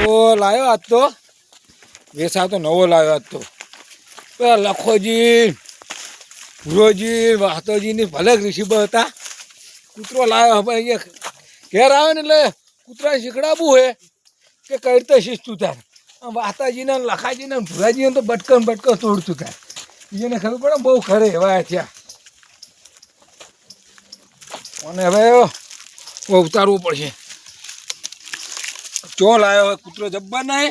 નવો લાવ્યો આજ તો વેસા તો નવો લાવ્યો આજ તો પેલા લખોજી ભુરોજી વાહતોજીની ભલે ઋષિબા હતા કૂતરો લાવ્યો હવે અહીંયા ઘેર આવે ને એટલે કૂતરા શીખડાવવું હોય કે કઈ રીતે શીખતું થાય વાહતાજીને લખાજીને ભુરાજીને તો બટકન તોડતું થાય એને ખબર પડે બહુ ખરે એવા થયા અને હવે ઉતારવું પડશે ચો લાવ્યો કૂતરો જબ્બર ના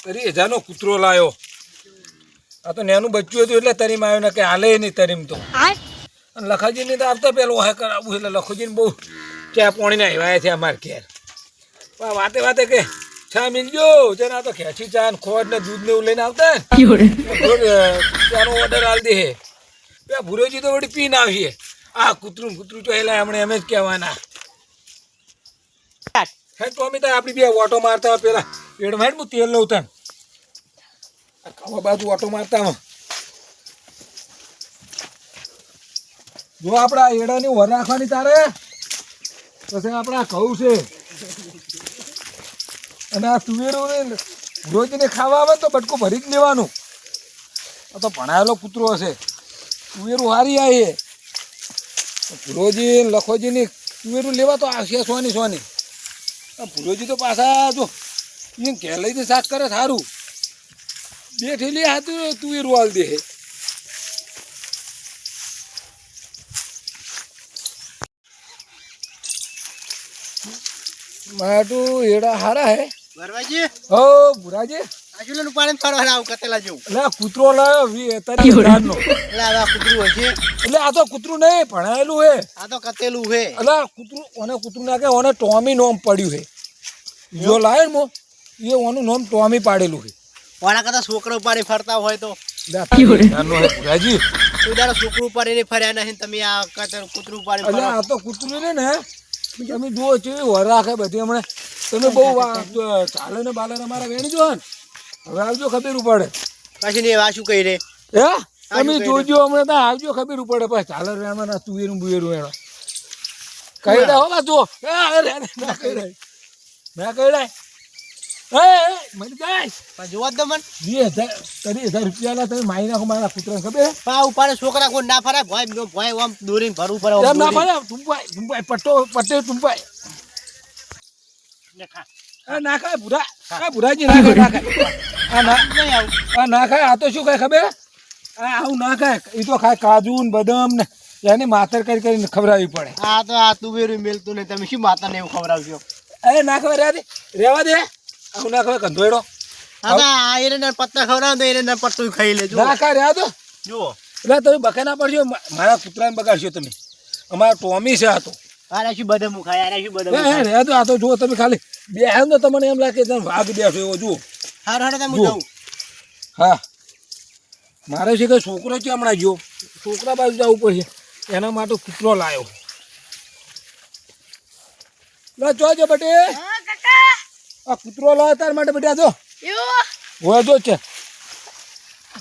30,000નો કૂતરો લાવ્યો આ તો નેનું બચ્ચું હતું એટલે તરીમ આવ્યો ને કે હાલે નહીં તરીમ તો અને લખાજીને તો આવતા પેલો હે કરાવવું એટલે લખોજીને બહુ ચા પાણીને આવ્યા છે અમારે ઘેર વાતે વાતે કે છા મિલજો જેને આ તો ખેંચી ચા ને ખોટ ને દૂધ ને એવું લઈને આવતા ચાનો ઓર્ડર આલ દે પેલા ભુરોજી તો વળી પીને આવીએ આ કૂતરું તો એલા હમણાં એમ જ કહેવાના હે તો અમે તો આપણી બે ઓટો મારતા પેલા પેડમાં હું તેલ લઉં તને ખાવા બાજુ ઓટો મારતા જો આપણા એડાની વર રાખવાની તારે પછી આપણા ઘઉં છે અને આ તુવેરું રોજને ખાવા આવે તો બટકું ભરી જ લેવાનું આ તો ભણાયેલો કૂતરો હશે તુવેરું હારી આવી ભુરોજી લખોજીની તુવેરું લેવા તો આવશે સોની ભુરોજી તો પાછા જો એ ઘેર લઈને શાક કરે સારું બે ઠેલી હાથું તુવેરું હાલ દે માટું એડા હારા હે બરવાજી હો ભુરાજી આજુલે પાણી ફરવા આવ કતેલા જેવું એટલે કૂતરો લાવ્યો 30,000નો એટલે આ કૂતરું હશે એટલે આ તો કૂતરું નહીં ભણાયેલું હે આ તો કતેલું હે એટલે કૂતરું નાખે ઓને ટોમી નોમ પડ્યું હે જો લાવે ને એ ઓનું નામ ટોમી પાડેલું હે ઓના કરતા છોકરો ઉપાડી ફરતા હોય તો ભુરાજી કોઈ દાડો છોકરું ઉપાડીને ફર્યા નહીં તમે આ કૂતરું ઉપાડી એટલે આ તો કૂતરું ને તમે જુઓ કેવી વર રાખે બધી હમણાં તમે બહુ ચાલે ને બાલે ને મારા વેણી જો ને હવે આવજો ખબર પડે પછી ને આ શું કહી રે હે તમે જોજો હમણાં તો આવજો ખબર પડે પછી ચાલે રેમાં ના તુવેરું બુવેરું એનો કહી દે હો બાજુ ના કહી દે મને કાંઈ જોવા જ દો મને 30,000 રૂપિયા તમે મારી નાખો મારા કૂતરા ખબર પા ઉપાડે છોકરા કોઈ ના ફરે ભય આમ દોરીને ભરવું પડે ના ફરે ટુંપાય પટ્ટે ટુંપાય ના ખાય ભુરાજી ના ખાય આ તો શું ખાય ખબર આવું ના ખાય એ તો ખાય કાજુ ને બદામ ને એની માતર કરીને ખવડાવવી પડે આ તો આ તુવેરું મેલતું નહીં તમે શું માતા ને એવું ખવડાવજો ના ખબર રેવા દે આવું ના ખબર કંધોયડો હા એને પત્તા ખવડાવ તો એને પટ્ટું ખાઈ લેજો ના ખાય રહ્યા તો જુઓ એટલે તમે બકે ના પડશો મારા કૂતરાને બગાડશો તમે અમારા ટોમી છે આ તો આરે શું બદામ ખાય આરે શું બદામ રહ્યા તો આ તો જુઓ તમે ખાલી બે તો તમને એમ લાગે તમે વાઘ બેઠો એવો જુઓ હારું તમે જાઉં હા મારે છે કે છોકરો છે હમણાં જો છોકરા બાજુ જવું પડશે એના માટે કૂતરો લાવ્યો લા જોજો બટે આ કૂતરો લાવ્યો તાર માટે બેટા જો હોય જો છે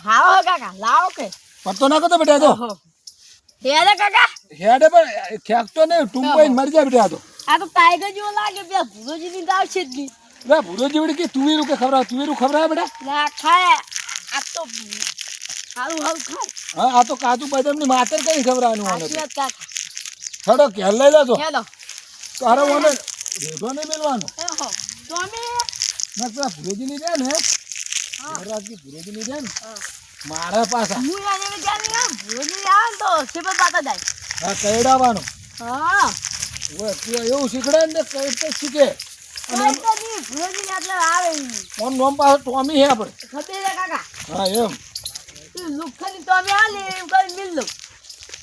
હાઓ કાકા લાવો કે પત્તો નાખો તો બેટા જો હેડે કાકા હેડે પણ ખેંચતો નહીં ટૂંપાઈ મરી જાય બેટા આ તો ટાઈગર જેવો લાગે બે ભૂરોજી ની દાવ છે જ નહીં લે ભૂરોજી વળી કે તુવેરું ખવડાવે બેટા ના ખાય આ તો હારું ખાય હા આ તો કાજુ બદામની માતર કઈ ખવડાવવાનું આને આશીર્વાદ કાકા હેડો ઘેર લઈ લેજો હેડો તારે ઓને રેડો નહીં મેળવાનો એહો તો અમે ના પેલા ભૂરોજીની દે ને મહારાજની ભૂરોજીની દે ને મારા પાછા હું આને જાની ભૂરોજી આવે તો સેબા પાતા જાય હા કઈડાવાનું હા એવું શીખડે ને કઈ રીતે શીખે અને ભૂરોજી એટલે આવે ઓન નોમ પાછો ટોમી હે આપણે ખબર છે કાકા હા એમ લુખની તો અમે આલે એમ કરી મિલ લો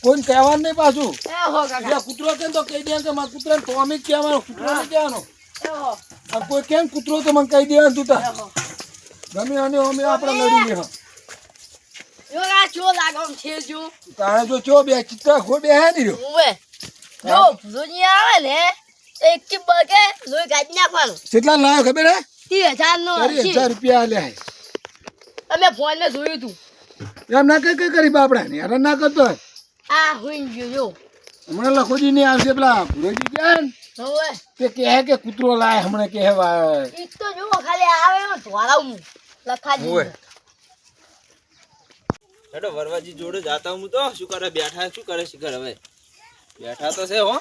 કોઈ કહેવાનું નહીં પાછું એહો કાકા કૂતરો કેમ તો કહી દે કે મારા કૂતરાને ટોમી જ કહેવાનો કૂતરો નહીં કહેવાનો એહો આ કોઈ કેમ કૂતરો તો મને કહી દેવાનું તું તાર એહો ગમે અને અમે આપણે લડી લે યો આ ચો લાગમ છે જો તારે જો ચો બે ચિત્તા ખો બે હે ની રહ્યો ઓવે જો ભૂરોજી આવે ને એક ચીપ બકે લોઈ ગાડી નાખવાનું કેટલા લાવ્યો ખબર હે 30,000 નો 30,000 રૂપિયા આલ્યા અમે ફોન માં જોયું તું એમ ના કઈ કરી બાપડા ને ના કરતો આ હુઈ ગયો જો હમણાં લખોજી નહીં આવશે પેલા ભુરોજી ગયા ને હોવે. તે કહે કે કૂતરો લાય હમણાં કહેવાય. ઈ તો જુઓ ખાલી આવે એમાં ધોળાવું લખાજી. હોવે. હેડો વરવાજી જોડે જાતા હું તો શું કરે બેઠા શું કરે શિખર હવે બેઠા તો છે હો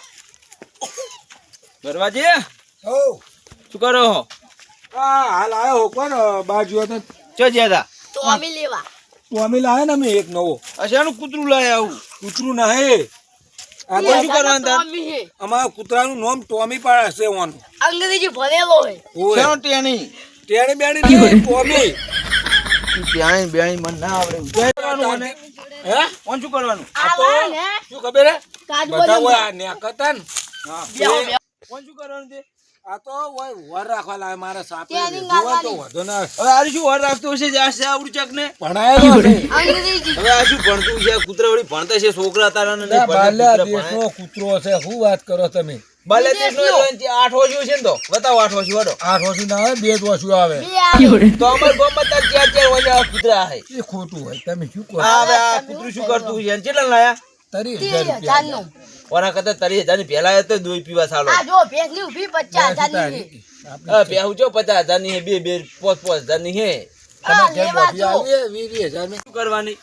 વરવાજી હો શું કરો હો હાલ આવ્યો કોણ બાજુ હતો ચો જ્યાદા તો અમે લેવા. તો અમે લાવ્યા ને અમે એક નવો અશાનું કૂતરું લાય આવું કૂતરું ના હે આ તો શું કરવાનું તાર? ટોમી હે. અમારા કૂતરાનું નામ ટોમી પાડે છે ઓનું. અંગ્રેજી ભણેલો હોય. હોવે. શાનો ટેણી ટેણી બેણી નહીં, ટોમી. ટેણી બેણી મને ના આવડે શું કરવાનું મને હે કોણ શું કરવાનું આ તો આ ને શું ખબર હે કાજુ બધા બદામ હોય આ નેકતા ને હા બેહો, બેહો. કોણ શું કરવાનું તે આ તો હોય વર રાખવા લાવે મારા સાપે ત્યાંની જોવા તો નાખવાની. વધો ના આવે. હવે આરી શું વાર રાખતો હશે જે આ છે આવડું ચક ને ભણાયેલો છે. અંગ્રેજી. હવે આ શું ભણતું છે કૂતરા વળી ભણતા છે છોકરા તારા ને આ બાલ્યા દેશનો કૂતરો છે શું વાત કરો તમે બાલે દેશનો એટલે 8 વર્ષો છે ને તો બતાવો 8 વર્ષો વાળો 8 વર્ષ ના આવે 2 વર્ષ આવે બે આવે. તો અમાર ગામમાં તાર 4 વર્ષ કૂતરા હે એ ખોટું હોય તમે શું કહો આ હવે આ કૂતરું શું કરતું છે કેટલા લાયા 30,000 રૂપિયા હજારનું. ઓના કરતા 30,000 ની પહેલા તો દોઈ પીવા સાલો આ જો ભેંસની ઊભી 50,000 ની છે. હા બેહુ જો 50,000 ની હે બે બે 5,000 ની હે આ તમે ઘેર લેવા બોધી જો. આવી 20,000 ની શું કરવાની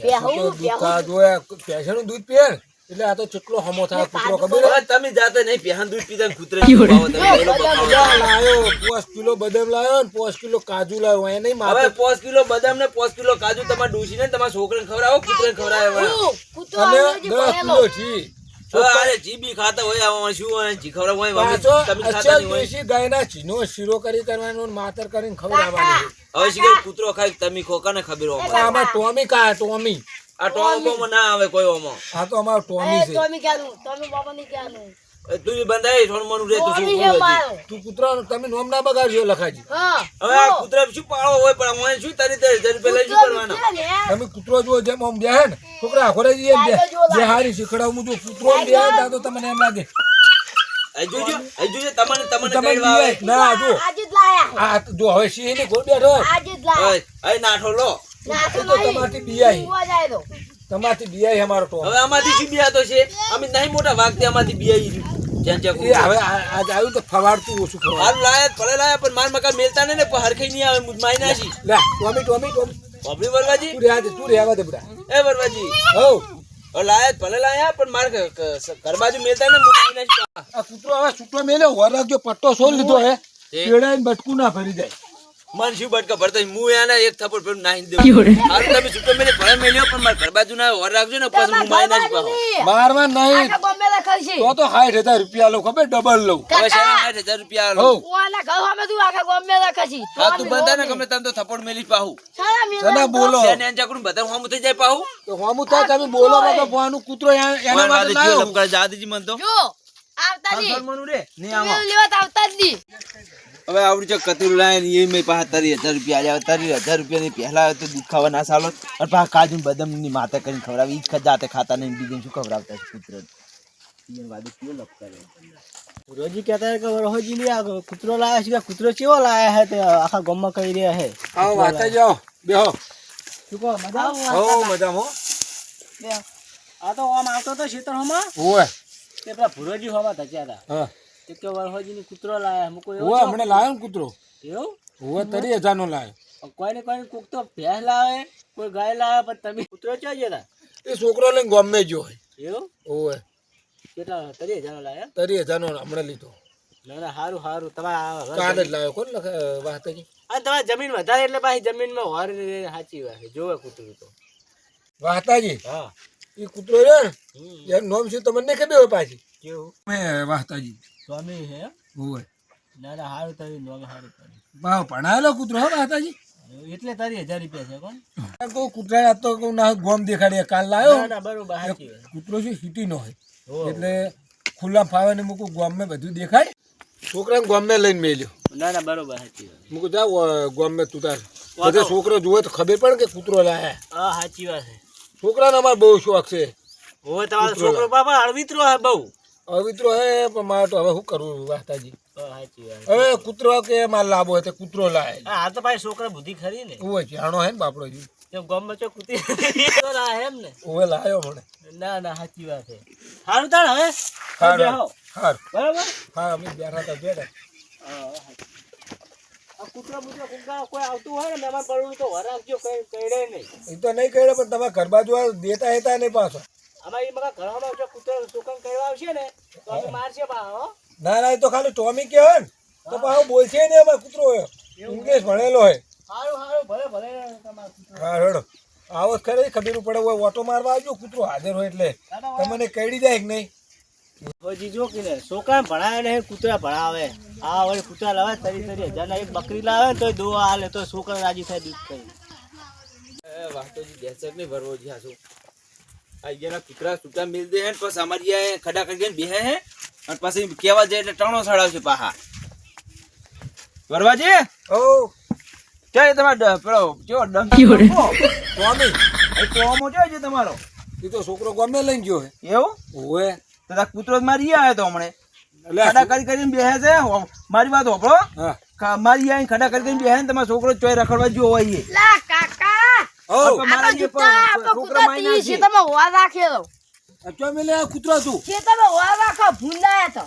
બેહુ, તો દૂધ બેહુ. કા જોયા ભેંસનું દૂધ પીએ ને, એટલે આ તો કેટલો હમો થાય કૂતરો ખબર હવે તમે જાતે નહીં પહેન દૂધ પીતા ને કૂતરા ને ભાવો તમે એનો બતાવો. લાયો 5 કિલો બદામ લાયો ને 5 કિલો કાજુ લાયો એ નહીં હવે માથે 5 કિલો બદામ ને 5 કિલો કાજુ તમારે ડોસી ને તમારા છોકરાને ખવડાવો કૂતરાને ખવડાવે હું, કૂતરો અને અંગ્રેજી 10 ભણેલો. કિલો છી હવે આરે જીબી ખાતા હોય આમાં શું હોય જી ખવડાવ હોય પાછો તમે ખાતા અચ્છા નહીં હોય દેશી ગાયના ચીનો શીરો કરી કરવાનો ને માતર કરીને ખવડાવવાનો હવે શીખર કૂતરો ખાય તમે ખોકા ને ખબર હોય આમાં ટોમી કા ટોમી આ ટોમો ના આવે કોઈ ઓમો આ તો અમારો ટોમી એ છે ટોમી ક્યાંનું? ટોમી બાબાની ક્યાંનું? તું બી બંધાય થોડું મનું રે તું ટોમી શું હે બોલે મારો. તું કૂતરા તમે નોમ ના બગાડજો લખાજી હા. હવે આ જો, કૂતરા શું પાળો હોય પણ હું શું તારી 30,000 રૂપિયા લઈ શું કૂતરો કરવાનો છે ને, તમે કૂતરો જો જેમ આમ બેહે ને છોકરા આખોરે જઈએ ને બે હારી શીખડાવું જો કૂતરો બેહે ને તો તમને એમ લાગે આ જોજો તમને તમે કઈડવા આવે ના જો આજે જ લાયા. આ જો હવે સિંહ ની ગોળ બેઠો હોય, આજે જ લાયા. હવે નાઠો લો ના તો એ તો નહીં. તમારથી બિયાઈ. ઊંઘવા જાય તો. તમારથી બિયાઈ અમારો ટોમ હવે આમાંથી શું બિયાતો છે અમે નહીં મોટા વાગતે આમાંથી બિયાઈ જ્યાં એ હવે આજ આવ્યું તો ફવાડતું ઓછું ફવાડ હાલ લાયા ભલે લાયા પણ માર મકા મેલતા ને હરખઈ નહીં આવે માઈ નાસી લે ટોમી ટોમી ટોમી બાબરી વરવાજી તું રહેવા દે બડા એ વરવાજી હો હવે લાયા ભલે લાયા પણ માર ઘર બાજુ મેલતા ને માઈ નાસી આ કૂતરો હવે છૂટો મેલ્યો વર રાખજો પટ્ટો સોલ લીધો હે પેડાઈને બટકું ના ફરી જાય મન શું બટકા ભરતા હું એને એક થપ્પડ પર નાહી દેવું હાલ તમે છૂટો મેલે ભલે મેલ્યો પણ માર ઘર બાજુ ના ઓર રાખજો ને પછી હું માઈ નાસી પાહો મારવા નહીં આખા બોમ્બે લખાય છે. તો 60,000 રૂપિયા લઉં ખબર ડબલ લઉં હવે કાકા, શાના 60,000 રૂપિયા હો આલો હું આના ઘર સામે તું આખા બોમ્બે લખાય છે. હા તું બંધા ને ગમે તને તો થપ્પડ મેલી પાહું સાલા મેલા સના તો. બોલો ત્યાં નેન ચાકરું બધા હોમ થઈ જાય પાહું તો હોમું થાય તમે બોલો બાબા ભવાનું કૂતરો એના માટે ના આવ્યો. જાદીજી મન તો જો આવતા જ નહીં. મનું રે નહીં તમે આમાં લેવા તો આવતા જ નહીં. હવે આવડી છે કતીરું લાય ને એ મેં પાછા 30,000 રૂપિયા આલ્યા 30,000 રૂપિયા ની પહેલા તો દૂધ ખાવા ના સાલો અને પાછા કાજુ ને બદામ ની માથા કરીને ખવડાવી ઈ જ જાતે ખાતા નહીં બીજું શું ખવડાવતા છે કૂતરો રોજી કહેતા હતા કે રોજી ને આ કૂતરો લાયા છે કે કૂતરો કેવો લાયા હે તે આખા ગામમાં કહી રહ્યા હે આવો વાતા જાઓ બેહો શું કહો મજા હો મજામાં હો આ તો આમ આવતો તો ખેતરમાં ઓય તે પેલા ભુરોજી હોવા થયા હતા હા તે કે વરહોજી ની કૂતરો લાયા મુકો ઓય હમણાં લાયો ને કૂતરો એવું ઓય 30,000 નો લાયો કોઈને કોઈને કોક તો ભેંસ લાવે કોઈ ગાય લાવે પણ તમે કૂતરો ક્યાં ગયા એ છોકરો લઈને ગામે ગયો હોય એવું ઓય કેટલા 30,000 લાયા 30,000 નો હમણાં લીધો ના ના સારું સારું તમારા કાલ જ લાયો કોણ વાતાજી આ તમારી જમીન વધારે એટલે પાછી જમીનમાં હોર સાચી વાત છે જોવે કૂતરું તો વાતાજી હા એ કૂતરો છે ને એનું નામ શું તમને નહીં ખબર હોય પાછી કેવું મેં વાતાજી સ્વામી હે ઓય ના ના સારું તારી નોમ સારું તારી ભાવ ભણાયેલો કૂતરો હો વાતાજી એટલે 30,000 રૂપિયા છે કોણ કહું કૂતરા આ તો કહું ના ગોમ દેખાડે કાલ લાયો ના ના બરોબર સાચી વાત કૂતરો શું સિટી નો હોય હો. એટલે ખુલ્લા ફાવે ને મૂકું ગામમાં બધું દેખાય છોકરાને ગામમાં લઈને મેલ્યો ના ના બરોબર સાચી વાત મૂકું જાઓ ગામમાં તું તાર બધે છોકરો જુએ તો ખબર પડે કે કૂતરો લાયા હા સાચી વાત છે છોકરાને અમારે બહુ શોખ છે હવે તમારો છોકરો બાપા હળવિત્રો હે બહુ અવિત્રો હે પણ મારે તો હવે શું કરવું વાતાજી સાચી વાત હવે કૂતરો કે મારે લાભો હોય તો કૂતરો લાય હા તો ભાઈ છોકરા બુદ્ધિ ખરી ને ઓય જાણો હે ને બાપડો જી તે ગામમાં ચો કૂતરી તો લાયા એમ ને ઓવે લાયો મને ના ના સાચી વાત છે સારું તાણ હવે હારું. બેહો. હાર બરાબર હા અમે બેઠા હતા બેઠા આ કૂતરા બૂતરા કોઈ આવતું હોય ને મહેમાન પડવું તો વરાગજો કઈ કઈડે નહીં એ તો નહીં કહે પણ તમારા ઘર બાજુ આ દેતા હતા નહીં પાછો અમારી મગા ઘરમાં જો કૂતરા સુકન કઈવા આવશે ને તો અમે મારશે બા હો ના ના એ તો ખાલી ટોમી કહેવાય ને તો પાછો બોલશે નહીં અમારે કૂતરો હોય ઇંગ્લિશ ભણેલો હોય સારું સારું ભલે ભલે તમારા કૂતરા હા હેડો આવો જ ખરી ખબર પડે હોય ઓટો મારવા આવજો કૂતરો હાજર હોય એટલે તમને કઈડી જાય કે નહીં હજી જો કે ને છોકરા ભણાવે ને કૂતરા ભણાવે આ વળી કૂતરા લાવે તરી 1000 એક બકરી લાવે ને તો દો હાલે તો છોકરા રાજી થાય દૂધ કરી વાતોજી બેસક નહીં ભરવો જ્યાં શું આ ગયા કૂતરા છૂટા મિલ દે હે ને પછી અમારી આ ખડા કરી બેહે હે અને પછી કેવા જાય એટલે ટણો સડાવશે પાહા ભરવાજી ઓ ક્યાં તમારો પેલો જો ટોમી એ ટોમો છે તમારો એ તો છોકરો ગમે લઈને ગયો હે એવું ઓવે તો આ કૂતરો જ મારી આવ્યો તો હમણે એટલે ખડા કરી કરીને બેહે છે મારી વાત હોભળો હા મારી અહીં ખડા કરી કરીને બેહે ને તમારો છોકરો ચોય રખડવા જો હોય એ લા કાકા ઓ આ કૂતરા તી છે તમે હોવા રાખેલો અચો મેલે આ કૂતરો તું છે તમે હોવા રાખો ભૂંડાયા તો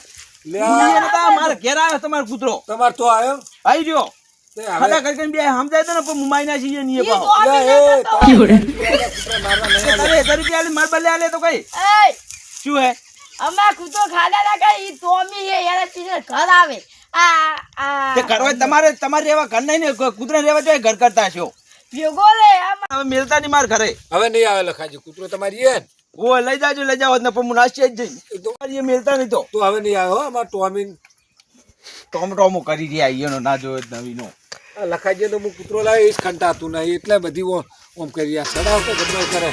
લે આ મારા ઘેર આવ્યો તમારો કૂતરો તમાર તો આવ્યો આવી રહ્યો તે ખડા હવે કરીને બે સમજાય તો ને પણ મુંબઈ ના છીએ નહીં પાહો લે એ કૂતરા મારવા નહીં આવે. તારે 1000 રૂપિયા આલી માર બદલે આલે તો કઈ એય શું હે અમે કૂતરો ખાડા ના ઈ ટોમી હે યાર તીને ઘર આવે આ તે કરવા તમારે રહેવા ઘર નહીં ને કૂતરા રહેવા જોઈએ ઘર કરતા છો ભેગો લે આમ હવે મેલતા નહીં માર ઘરે હવે નહીં આવે લખાજી કૂતરો તમારી એ ને ઓ લઈ જાવ ને પણ હું નાસી જ જઈ એ તો તમારી એ મેલતા નહીં તો હવે નહીં આવે હો અમાર ટોમીન ટોમટોમો કરી રહ્યા ઈનો ના જોયો નવીનો લખાજી તો હું કૂતરો લાવ્યો એ જ ખંટાતું નહીં એટલે બધી ઓમ કરી આ સડાવ તો ગમે કરે